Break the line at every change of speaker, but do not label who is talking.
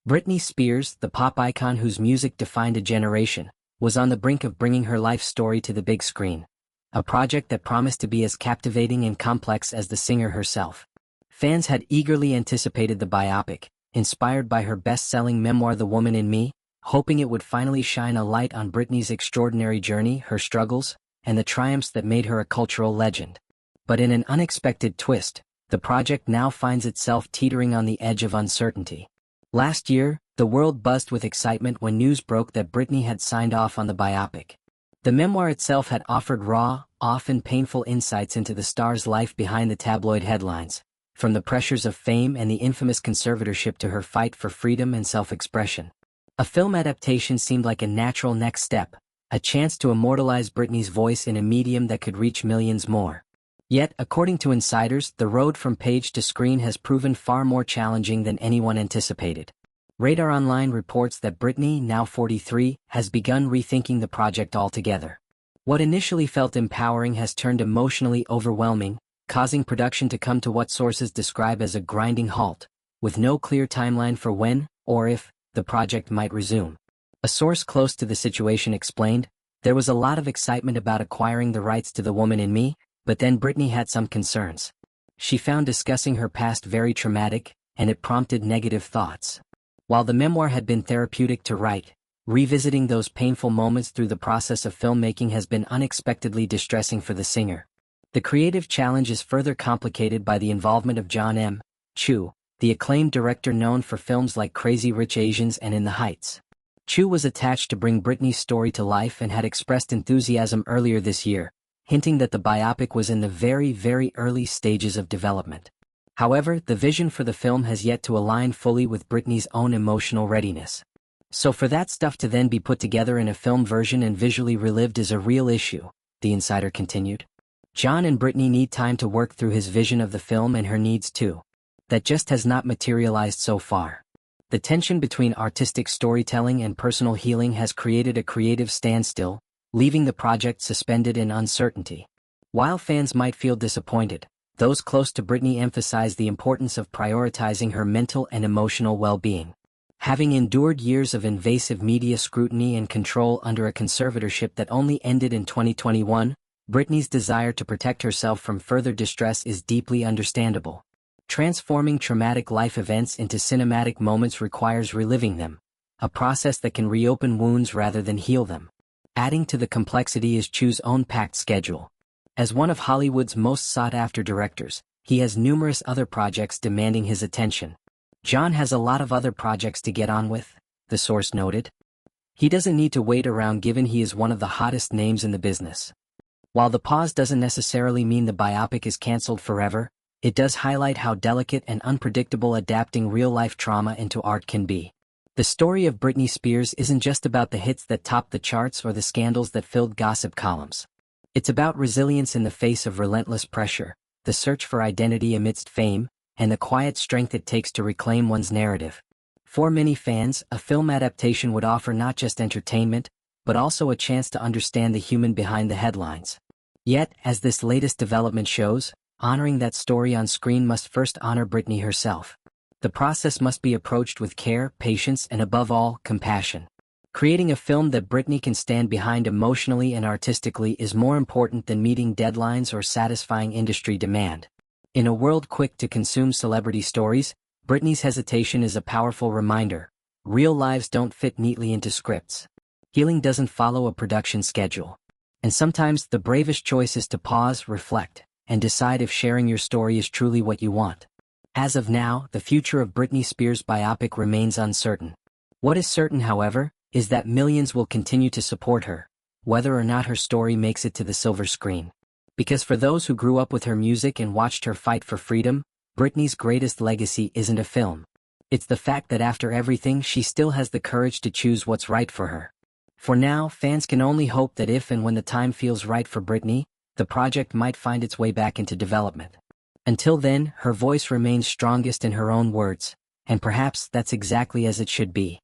Britney Spears, the pop icon whose music defined a generation, was on the brink of bringing her life story to the big screen. A project that promised to be as captivating and complex as the singer herself. Fans had eagerly anticipated the biopic, inspired by her best-selling memoir The Woman in Me, hoping it would finally shine a light on Britney's extraordinary journey, her struggles, and the triumphs that made her a cultural legend. But in an unexpected twist, the project now finds itself teetering on the edge of uncertainty. Last year, the world buzzed with excitement when news broke that Britney had signed off on the biopic. The memoir itself had offered raw, often painful insights into the star's life behind the tabloid headlines, from the pressures of fame and the infamous conservatorship to her fight for freedom and self-expression. A film adaptation seemed like a natural next step, a chance to immortalize Britney's voice in a medium that could reach millions more. Yet, according to insiders, the road from page to screen has proven far more challenging than anyone anticipated. Radar Online reports that Britney, now 43, has begun rethinking the project altogether. What initially felt empowering has turned emotionally overwhelming, causing production to come to what sources describe as a grinding halt, with no clear timeline for when, or if, the project might resume. A source close to the situation explained, "There was a lot of excitement about acquiring the rights to The Woman in Me, but then Britney had some concerns. She found discussing her past very traumatic, and it prompted negative thoughts." While the memoir had been therapeutic to write, revisiting those painful moments through the process of filmmaking has been unexpectedly distressing for the singer. The creative challenge is further complicated by the involvement of Jon M. the acclaimed director known for films like Crazy Rich Asians and In the Heights. Chu was attached to bring Britney's story to life and had expressed enthusiasm earlier this year, hinting that the biopic was in the very, very early stages of development. However, the vision for the film has yet to align fully with Britney's own emotional readiness. So for that stuff to then be put together in a film version and visually relived is a real issue, the insider continued. Jon and Britney need time to work through his vision of the film and her needs too. That just has not materialized so far. The tension between artistic storytelling and personal healing has created a creative standstill, leaving the project suspended in uncertainty. While fans might feel disappointed, those close to Britney emphasize the importance of prioritizing her mental and emotional well-being. Having endured years of invasive media scrutiny and control under a conservatorship that only ended in 2021, Britney's desire to protect herself from further distress is deeply understandable. Transforming traumatic life events into cinematic moments requires reliving them, a process that can reopen wounds rather than heal them. Adding to the complexity is Chu's own packed schedule. As one of Hollywood's most sought-after directors, he has numerous other projects demanding his attention. Jon has a lot of other projects to get on with, the source noted. He doesn't need to wait around given he is one of the hottest names in the business. While the pause doesn't necessarily mean the biopic is canceled forever, it does highlight how delicate and unpredictable adapting real-life trauma into art can be. The story of Britney Spears isn't just about the hits that topped the charts or the scandals that filled gossip columns. It's about resilience in the face of relentless pressure, the search for identity amidst fame, and the quiet strength it takes to reclaim one's narrative. For many fans, a film adaptation would offer not just entertainment, but also a chance to understand the human behind the headlines. Yet, as this latest development shows, honoring that story on screen must first honor Britney herself. The process must be approached with care, patience, and above all, compassion. Creating a film that Britney can stand behind emotionally and artistically is more important than meeting deadlines or satisfying industry demand. In a world quick to consume celebrity stories, Britney's hesitation is a powerful reminder. Real lives don't fit neatly into scripts. Healing doesn't follow a production schedule. And sometimes the bravest choice is to pause, reflect, and decide if sharing your story is truly what you want. As of now, the future of Britney Spears' biopic remains uncertain. What is certain, however, is that millions will continue to support her, whether or not her story makes it to the silver screen. Because for those who grew up with her music and watched her fight for freedom, Britney's greatest legacy isn't a film. It's the fact that after everything she still has the courage to choose what's right for her. For now, fans can only hope that if and when the time feels right for Britney, the project might find its way back into development. Until then, her voice remains strongest in her own words, and perhaps that's exactly as it should be.